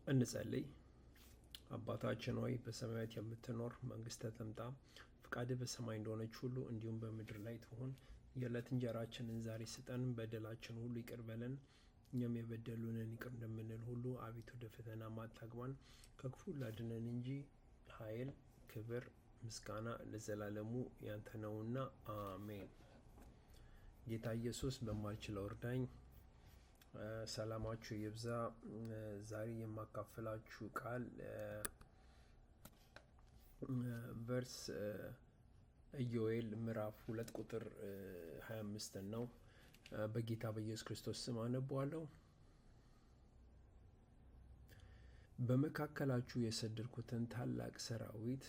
እንጸልይ። አባታችን ሆይ በሰማያት የምትኖር መንግሥትህ ትምጣ፣ ፈቃድህ በሰማይ እንደሆነች ሁሉ እንዲሁም በምድር ላይ ትሁን። የዕለት እንጀራችንን ዛሬ ስጠን፣ በደላችን ሁሉ ይቅር በለን እኛም የበደሉንን ይቅር እንደምንል ሁሉ፣ አቤቱ ወደ ፈተና አታግባን ከክፉ አድነን እንጂ ኃይል፣ ክብር፣ ምስጋና ለዘላለሙ ያንተ ነውና አሜን። ጌታ ኢየሱስ በማልችለው እርዳኝ። ሰላማችሁ ይብዛ። ዛሬ የማካፈላችሁ ቃል ቨርስ ኢዮኤል ምዕራፍ 2 ቁጥር 25 ነው። በጌታ በኢየሱስ ክርስቶስ ስም አነበዋለሁ። በመካከላችሁ የሰደድኩትን ታላቅ ሰራዊት፣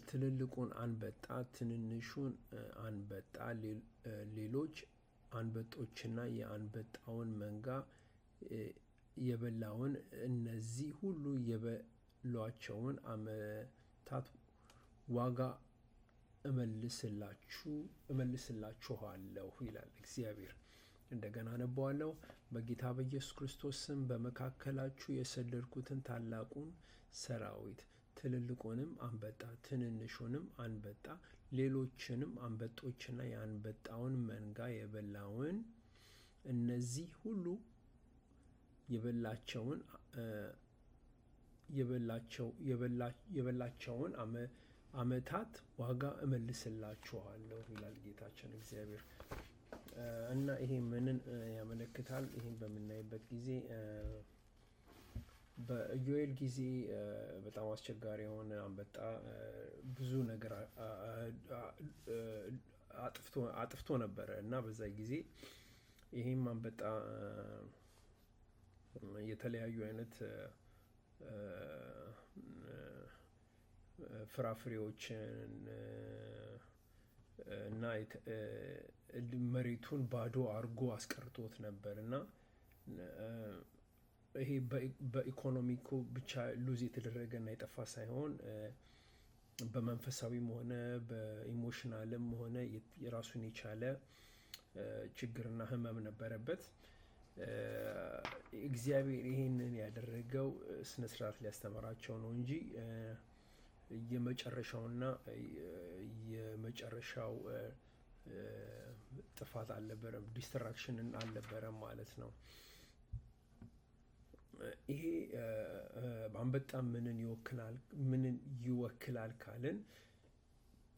ትልልቁን አንበጣ፣ ትንንሹን አንበጣ፣ ሌሎች አንበጦችና የአንበጣውን መንጋ የበላውን እነዚህ ሁሉ የበሏቸውን ዓመታት ዋጋ እመልስላችኋለሁ ይላል እግዚአብሔር። እንደገና አነበዋለሁ። በጌታ በኢየሱስ ክርስቶስ ስም በመካከላችሁ የሰደድኩትን ታላቁን ሰራዊት፣ ትልልቁንም አንበጣ፣ ትንንሹንም አንበጣ፣ ሌሎችንም አንበጦችና የአንበጣውን መንጋ የበላውን እነዚህ ሁሉ የበላቸውን ዓመታት ዋጋ እመልስላችኋለሁ ይላል ጌታችን እግዚአብሔር። እና ይሄ ምንን ያመለክታል? ይሄን በምናይበት ጊዜ በኢዮኤል ጊዜ በጣም አስቸጋሪ የሆነ አንበጣ ብዙ ነገር አጥፍቶ ነበረ እና በዛ ጊዜ ይሄም አንበጣ የተለያዩ አይነት ፍራፍሬዎችን እና መሬቱን ባዶ አርጎ አስቀርቶት ነበር እና ይሄ በኢኮኖሚኩ ብቻ ሉዝ የተደረገ እና የጠፋ ሳይሆን በመንፈሳዊም ሆነ በኢሞሽናልም ሆነ የራሱን የቻለ ችግርና ሕመም ነበረበት። እግዚአብሔር ይሄንን ያደረገው ስነስርዓት ሊያስተምራቸው ነው እንጂ የመጨረሻው ጥፋት አልነበረም፣ ዲስትራክሽንን አልነበረም ማለት ነው። ይሄ አንበጣ ምንን ይወክላል ካልን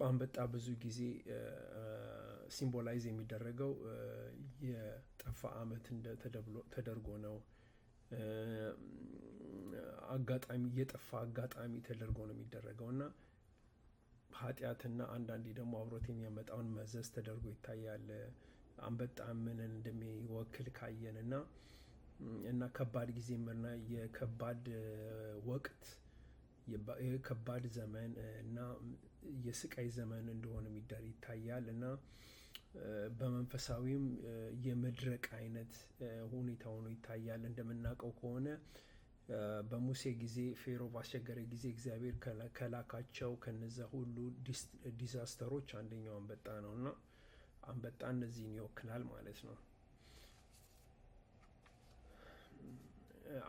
አንበጣ ብዙ ጊዜ ሲምቦላይዝ የሚደረገው የጠፋ ዓመት ተደርጎ ነው። የጠፋ አጋጣሚ ተደርጎ ነው የሚደረገው እና ኃጢአትና አንዳንዴ ደግሞ አብሮት የሚያመጣውን መዘዝ ተደርጎ ይታያል። አንበጣ ምንን እንደሚወክል ካየን እና ከባድ ጊዜ እና የከባድ ወቅት የከባድ ዘመን እና የስቃይ ዘመን እንደሆነ ይታያል እና በመንፈሳዊም የመድረቅ አይነት ሁኔታ ሆኖ ይታያል። እንደምናውቀው ከሆነ በሙሴ ጊዜ ፌሮ ባስቸገረ ጊዜ እግዚአብሔር ከላካቸው ከነዛ ሁሉ ዲዛስተሮች አንደኛው አንበጣ ነው እና አንበጣ እነዚህን ይወክላል ማለት ነው።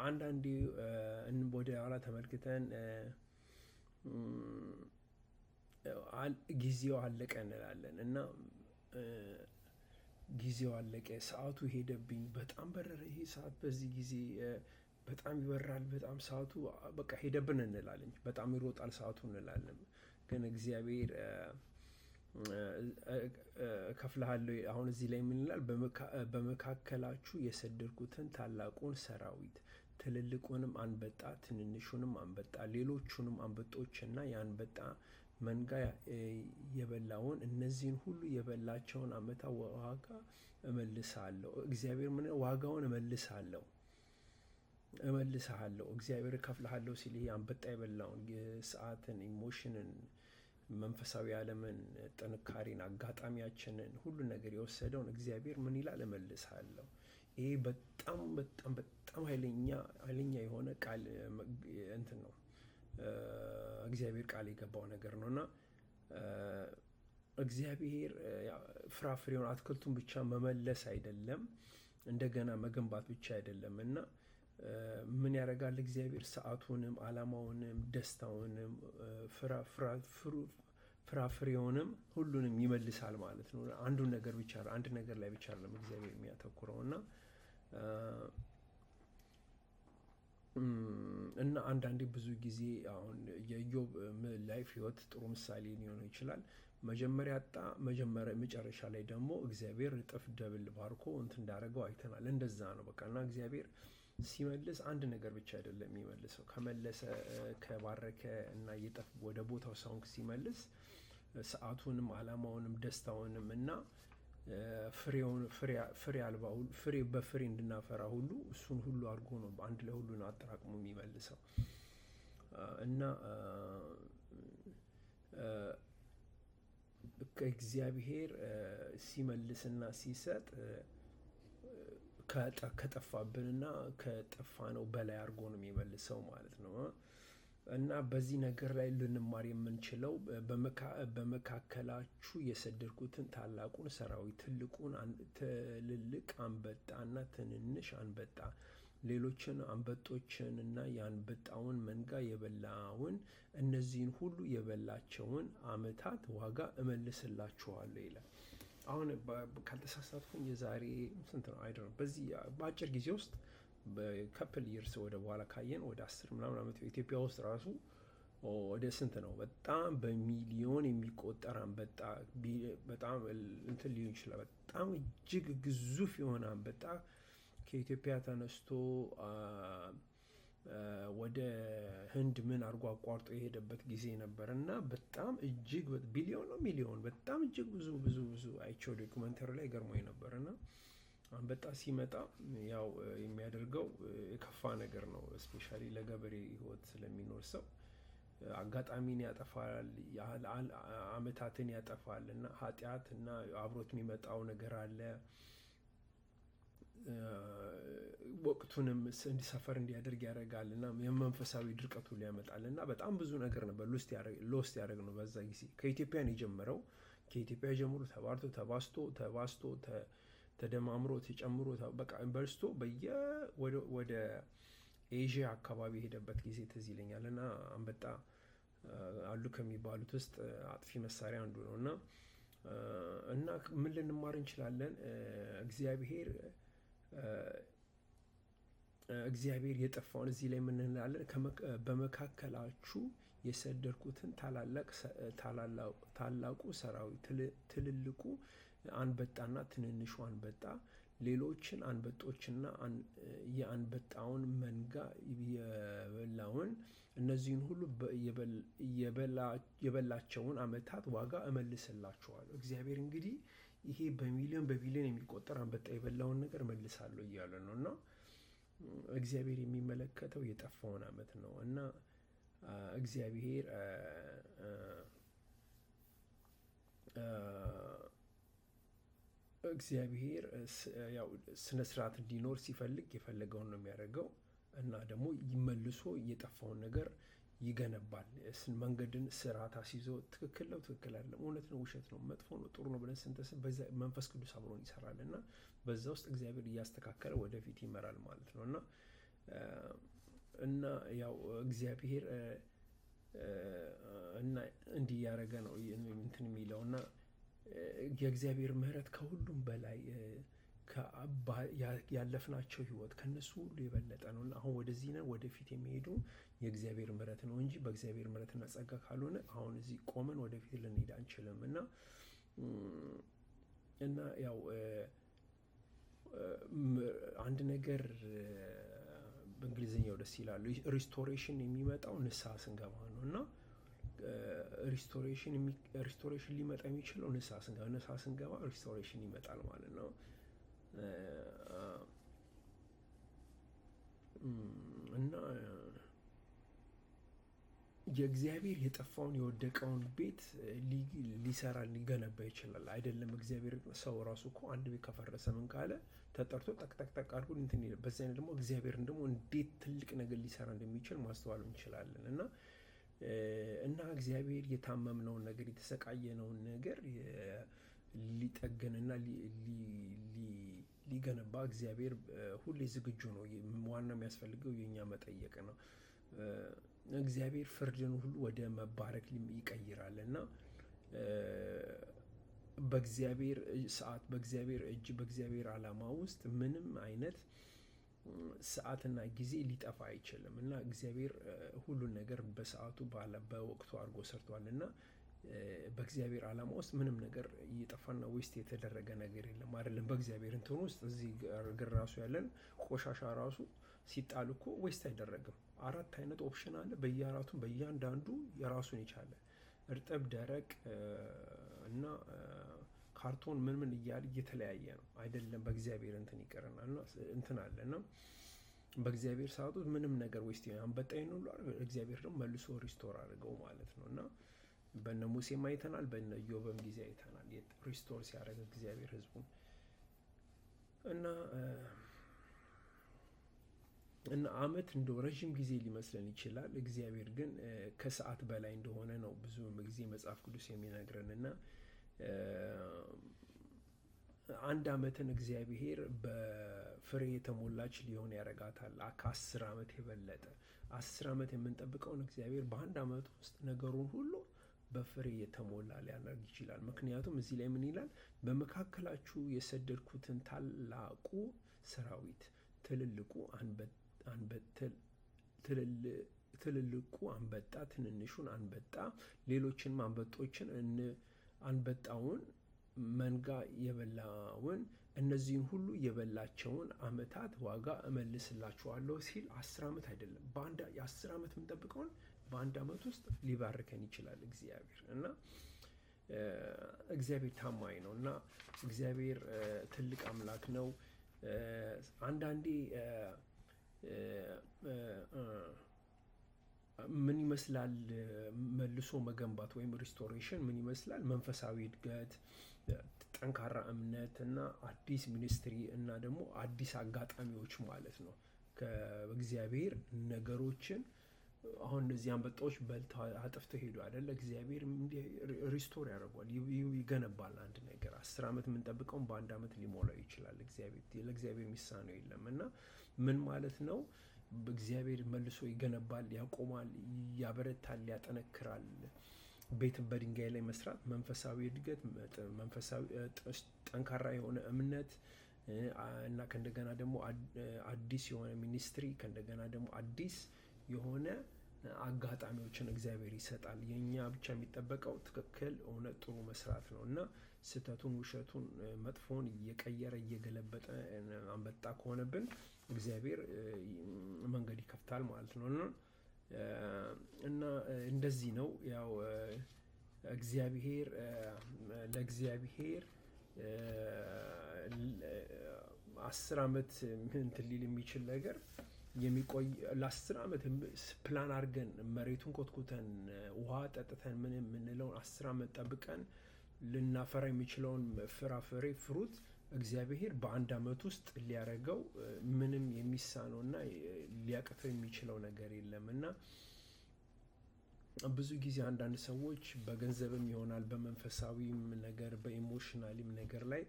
አንዳንዴ ወደ ኋላ ተመልክተን ጊዜው አለቀ እንላለን እና ጊዜው አለቀ፣ ሰዓቱ ሄደብኝ፣ በጣም በረረ ይሄ ሰዓት፣ በዚህ ጊዜ በጣም ይበራል፣ በጣም ሰዓቱ በቃ ሄደብን እንላለን። በጣም ይሮጣል ሰዓቱ እንላለን። ግን እግዚአብሔር እከፍልሃለሁ አሁን እዚህ ላይ ምን ይላል? በመካከላችሁ የሰደድኩትን ታላቁን ሰራዊት፣ ትልልቁንም አንበጣ፣ ትንንሹንም አንበጣ፣ ሌሎቹንም አንበጦችና የአንበጣ መንጋ የበላውን እነዚህን ሁሉ የበላቸውን ዓመታት ዋጋ እመልሳለሁ። እግዚአብሔር ምን ዋጋውን እመልሳለሁ፣ እግዚአብሔር እከፍልሃለሁ ሲል ይሄ አንበጣ የበላውን የሰዓትን፣ ኢሞሽንን፣ መንፈሳዊ ዓለምን፣ ጥንካሬን፣ አጋጣሚያችንን፣ ሁሉ ነገር የወሰደውን እግዚአብሔር ምን ይላል? እመልሳለሁ። ይሄ በጣም በጣም በጣም ኃይለኛ የሆነ ቃል እንትን ነው። እግዚአብሔር ቃል የገባው ነገር ነው እና እግዚአብሔር ፍራፍሬውን አትክልቱን ብቻ መመለስ አይደለም፣ እንደገና መገንባት ብቻ አይደለም እና ምን ያደርጋል እግዚአብሔር? ሰዓቱንም አላማውንም ደስታውንም ፍራፍሬውንም ሁሉንም ይመልሳል ማለት ነው። አንድ ነገር ላይ ብቻ አይደለም እግዚአብሔር የሚያተኩረው እና አንዳንዴ ብዙ ጊዜ አሁን የኢዮብ ላይፍ ህይወት ጥሩ ምሳሌ ሊሆን ይችላል። መጀመሪያ መጨረሻ ላይ ደግሞ እግዚአብሔር እጥፍ ደብል ባርኮ እንዳደረገው አይተናል። እንደዛ ነው በቃ። እና እግዚአብሔር ሲመልስ አንድ ነገር ብቻ አይደለም የሚመልሰው። ከመለሰ ከባረከ እና እየጠፍ ወደ ቦታው ሳውንክ ሲመልስ ሰዓቱንም አላማውንም ደስታውንም እና ፍሬ በፍሬ እንድናፈራ ሁሉ እሱን ሁሉ አድርጎ ነው አንድ ላይ ሁሉን አጠራቅሞ የሚመልሰው እና ከእግዚአብሔር ሲመልስና ሲሰጥ ከጠፋብንና ከጠፋነው በላይ አድርጎ ነው የሚመልሰው ማለት ነው። እና በዚህ ነገር ላይ ልንማር የምንችለው በመካከላችሁ የሰደድኩትን ታላቁን ሰራዊት ትልልቅ አንበጣና ትንንሽ አንበጣ ሌሎችን አንበጦችን እና የአንበጣውን መንጋ የበላውን እነዚህን ሁሉ የበላቸውን ዓመታት ዋጋ እመልስላችኋለሁ ይላል። አሁን ካልተሳሳትኩኝ የዛሬ ስንት ነው አይደለም፣ በዚህ በአጭር ጊዜ ውስጥ በካፕል ይርስ ወደ በኋላ ካየን ወደ 10 ምናምን ዓመት ኢትዮጵያ ውስጥ ራሱ ወደ ስንት ነው በጣም በሚሊዮን የሚቆጠር አንበጣ በጣም እንትን ሊሆን ይችላል። በጣም እጅግ ግዙፍ የሆነ አንበጣ ከኢትዮጵያ ተነስቶ ወደ ህንድ ምን አድርጎ አቋርጦ የሄደበት ጊዜ ነበር እና በጣም እጅግ ቢሊዮን ነው ሚሊዮን በጣም እጅግ ብዙ አይቼው ዶክመንተሪ ላይ ገርሞኝ ነበር። እና አንበጣ ሲመጣ ያው የሚያደርገው የከፋ ነገር ነው። ስፔሻሊ ለገበሬ ህይወት ስለሚኖር ሰው አጋጣሚን ያጠፋል፣ አመታትን ያጠፋል እና ኃጢአት እና አብሮት የሚመጣው ነገር አለ። ወቅቱንም እንዲሰፈር እንዲያደርግ ያደርጋል እና የመንፈሳዊ ድርቀቱን ሊያመጣል እና በጣም ብዙ ነገር ነበር ሎስት ያደርግ ነው። በዛ ጊዜ ከኢትዮጵያ ነው የጀመረው። ከኢትዮጵያ ጀምሮ ተባስቶ ተደማምሮ ተጨምሮ በቃ በርስቶ ወደ ኤዥያ አካባቢ የሄደበት ጊዜ ትዝ ይለኛል። እና አንበጣ አሉ ከሚባሉት ውስጥ አጥፊ መሳሪያ አንዱ ነው እና ምን ልንማር እንችላለን? እግዚአብሔር የጠፋውን እዚህ ላይ ምን እንላለን? በመካከላችሁ የሰደድኩትን ታላቁ ሰራዊት ትልልቁ አንበጣና ትንንሹ አንበጣ ሌሎችን አንበጦችና የአንበጣውን መንጋ የበላውን እነዚህን ሁሉ የበላቸውን ዓመታት ዋጋ እመልስላችኋለሁ። እግዚአብሔር እንግዲህ ይሄ በሚሊዮን የሚቆጠር አንበጣ የበላውን ነገር እመልሳለሁ እያለ ነው እና እግዚአብሔር የሚመለከተው የጠፋውን ዓመት ነው እና እግዚአብሔር ያው ስነ ስርዓት እንዲኖር ሲፈልግ የፈለገውን ነው የሚያደርገው እና ደግሞ ይመልሶ የጠፋውን ነገር ይገነባል። መንገድን ስርዓት አስይዞ ትክክል ነው፣ ትክክል አይደለም፣ እውነት ነው፣ ውሸት ነው፣ መጥፎ ነው፣ ጥሩ ነው ብለን ስንተስብ በዛ መንፈስ ቅዱስ አብሮን ይሰራል እና በዛ ውስጥ እግዚአብሔር እያስተካከለ ወደፊት ይመራል ማለት ነው እና ያው እግዚአብሔር እና እንዲህ ያደረገ ነው እንትን የሚለው እና የእግዚአብሔር ምሕረት ከሁሉም በላይ ያለፍናቸው ህይወት ከነሱ ሁሉ የበለጠ ነው እና አሁን ወደዚህ ነን። ወደፊት የሚሄዱ የእግዚአብሔር ምሕረት ነው እንጂ በእግዚአብሔር ምሕረትና ጸጋ ካልሆነ አሁን እዚህ ቆመን ወደፊት ልንሄድ አንችልም እና ያው አንድ ነገር በእንግሊዝኛው ደስ ይላሉ። ሪስቶሬሽን የሚመጣው ንስሐ ስንገባ ነው እና ሪስቶሬሽን ሊመጣ የሚችለው ንስሐ ስንገባ ሪስቶሬሽን ይመጣል ማለት ነው እና የእግዚአብሔር የጠፋውን የወደቀውን ቤት ሊሰራ ሊገነባ ይችላል። አይደለም እግዚአብሔር ሰው ራሱ እኮ አንድ ቤት ከፈረሰ ምን ካለ ተጠርቶ ጠቅጠቅ አድርጎ እንትን ይላል። በዛ አይነት ደግሞ እግዚአብሔርን ደግሞ እንዴት ትልቅ ነገር ሊሰራ እንደሚችል ማስተዋል እንችላለን እና እግዚአብሔር የታመምነውን ነገር የተሰቃየነውን ነገር ሊጠግንና ሊገነባ እግዚአብሔር ሁሌ ዝግጁ ነው። ዋናው የሚያስፈልገው የኛ መጠየቅ ነው። እግዚአብሔር ፍርድን ሁሉ ወደ መባረክ ይቀይራል እና በእግዚአብሔር ሰዓት፣ በእግዚአብሔር እጅ፣ በእግዚአብሔር ዓላማ ውስጥ ምንም አይነት ሰዓትና ጊዜ ሊጠፋ አይችልም እና እግዚአብሔር ሁሉን ነገር በሰዓቱ በወቅቱ አድርጎ ሰርቷል እና በእግዚአብሔር ዓላማ ውስጥ ምንም ነገር እየጠፋና ዌስት የተደረገ ነገር የለም። አይደለም በእግዚአብሔር እንትን ውስጥ እዚህ ግር ራሱ ያለን ቆሻሻ ራሱ ሲጣል እኮ ዌስት አይደረግም። 4 አይነት ኦፕሽን አለ። በየአራቱም በእያንዳንዱ የራሱን የቻለ እርጥብ፣ ደረቅ እና ካርቶን ምን እያለ እየተለያየ ነው። አይደለም በእግዚአብሔር እንትን ይቀርና እና እንትን አለ እና በእግዚአብሔር ሰዓት ውስጥ ምንም ነገር ዌስት አንበጣኝ ነው እግዚአብሔር ደግሞ መልሶ ሪስቶር አድርገው ማለት ነው እና በነ ሙሴም አይተናል፣ በነ ኢዮብም ጊዜ አይተናል ሪስቶር ሲያደርግ እግዚአብሔር ሕዝቡን እና ዓመት እንደው ረዥም ጊዜ ሊመስለን ይችላል። እግዚአብሔር ግን ከሰዓት በላይ እንደሆነ ነው ብዙ ጊዜ መጽሐፍ ቅዱስ የሚነግረን እና አንድ ዓመትን እግዚአብሔር በፍሬ የተሞላች ሊሆን ያደርጋታል። ከ10 ዓመት የበለጠ 10 ዓመት የምንጠብቀውን እግዚአብሔር በአንድ ዓመት ውስጥ ነገሩን ሁሉ በፍሬ የተሞላ ሊያደርግ ይችላል። ምክንያቱም እዚህ ላይ ምን ይላል? በመካከላችሁ የሰደድኩትን ታላቁ ሰራዊት፣ ትልልቁ አንበጣ፣ ትንንሹን አንበጣ፣ ሌሎችንም አንበጦችን፣ አንበጣውን መንጋ የበላውን እነዚህን ሁሉ የበላቸውን ዓመታት ዋጋ እመልስላችኋለሁ ሲል 10 ዓመት አይደለም፣ የ10 ዓመት የምንጠብቀውን በአንድ ዓመት ውስጥ ሊባርከን ይችላል እግዚአብሔር እና እግዚአብሔር ታማኝ ነው እና እግዚአብሔር ትልቅ አምላክ ነው። አንዳንዴ ምን ይመስላል መልሶ መገንባት ወይም ሪስቶሬሽን ምን ይመስላል? መንፈሳዊ እድገት፣ ጠንካራ እምነት እና አዲስ ሚኒስትሪ እና ደግሞ አዲስ አጋጣሚዎች ማለት ነው። ከእግዚአብሔር ነገሮችን አሁን እነዚህ አንበጣዎች በልተው አጥፍተው ሄዱ አይደለ? እግዚአብሔር ሪስቶር ያደርጓል፣ ይገነባል አንድ ነገር። 10 ዓመት የምንጠብቀውን በአንድ ዓመት ሊሞላው ይችላል። ለእግዚአብሔር የሚሳነው የለም እና ምን ማለት ነው? እግዚአብሔር መልሶ ይገነባል፣ ያቆማል፣ ያበረታል፣ ያጠነክራል። ቤትን በድንጋይ ላይ መስራት መንፈሳዊ እድገት፣ መንፈሳዊ ጠንካራ የሆነ እምነት እና ከእንደገና ደግሞ አዲስ የሆነ ሚኒስትሪ፣ ከእንደገና ደግሞ አዲስ የሆነ አጋጣሚዎችን እግዚአብሔር ይሰጣል። የኛ ብቻ የሚጠበቀው ትክክል እውነት ጥሩ መስራት ነው እና ስህተቱን፣ ውሸቱን፣ መጥፎን እየቀየረ እየገለበጠ አንበጣ ከሆነብን እግዚአብሔር መንገድ ይከፍታል ማለት ነው እና እንደዚህ ነው ያው እግዚአብሔር ለእግዚአብሔር 10 ዓመት እንትን ሊል የሚችል ነገር የሚቆይ ለ10 ዓመት ፕላን አድርገን መሬቱን ኮትኩተን ውሃ ጠጥተን ምን የምንለውን 10 ዓመት ጠብቀን ልናፈራ የሚችለውን ፍራፍሬ ፍሩት እግዚአብሔር በአንድ ዓመት ውስጥ ሊያደርገው ምንም የሚሳነውና ሊያቅተው የሚችለው ነገር የለም እና ብዙ ጊዜ አንዳንድ ሰዎች በገንዘብም ይሆናል በመንፈሳዊም ነገር በኢሞሽናሊም ነገር ላይ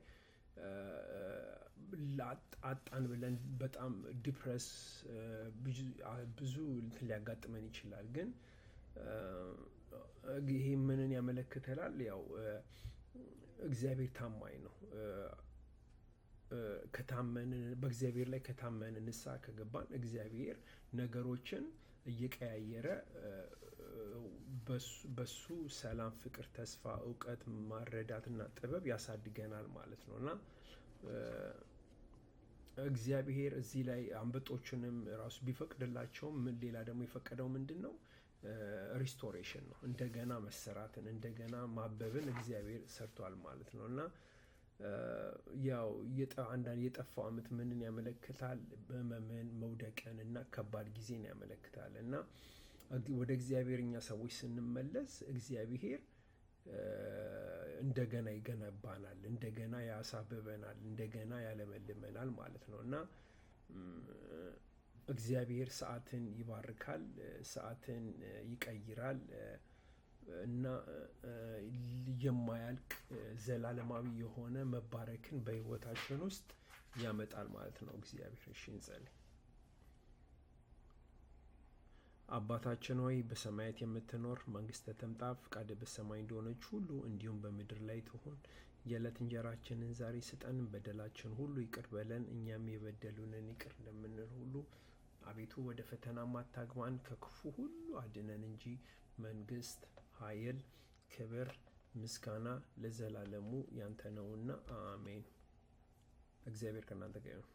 አጣን ብለን በጣም ዲፕረስ ብዙ ሊያጋጥመን ይችላል። ግን ይሄ ምንን ያመለክተናል? ያው እግዚአብሔር ታማኝ ነው። ከታመንን በእግዚአብሔር ላይ ከታመንን ንስሐ ከገባን እግዚአብሔር ነገሮችን እየቀያየረ በሱ ሰላም፣ ፍቅር፣ ተስፋ፣ እውቀት፣ ማረዳትና ጥበብ ያሳድገናል ማለት ነው እና እግዚአብሔር እዚህ ላይ አንበጦቹንም ራሱ ቢፈቅድላቸውም ሌላ ደግሞ የፈቀደው ምንድን ነው? ሪስቶሬሽን ነው። እንደገና መሰራትን፣ እንደገና ማበብን እግዚአብሔር ሰርቷል ማለት ነው እና ያው አንዳንድ የጠፋው ዓመት ምንን ያመለክታል? ህመምን፣ መውደቅን እና ከባድ ጊዜን ያመለክታል እና ወደ እግዚአብሔር እኛ ሰዎች ስንመለስ እግዚአብሔር እንደገና ይገነባናል፣ እንደገና ያሳብበናል፣ እንደገና ያለመልመናል ማለት ነው እና እግዚአብሔር ሰዓትን ይባርካል፣ ሰዓትን ይቀይራል እና የማያልቅ ዘላለማዊ የሆነ መባረክን በህይወታችን ውስጥ ያመጣል ማለት ነው እግዚአብሔር። እሺ እንጸልይ። አባታችን ሆይ በሰማያት የምትኖር መንግሥትህ ትምጣ፣ ፈቃድህ በሰማይ እንደሆነች ሁሉ እንዲሁም በምድር ላይ ትሁን። የዕለት እንጀራችንን ዛሬ ስጠን፣ በደላችን ሁሉ ይቅር በለን እኛም የበደሉንን ይቅር እንደምንል ሁሉ። አቤቱ ወደ ፈተናም አታግባን፣ ከክፉ ሁሉ አድነን እንጂ መንግሥት፣ ኃይል፣ ክብር፣ ምስጋና ለዘላለሙ ያንተ ነውና፣ አሜን። እግዚአብሔር ከእናንተ ጋር ይሁን።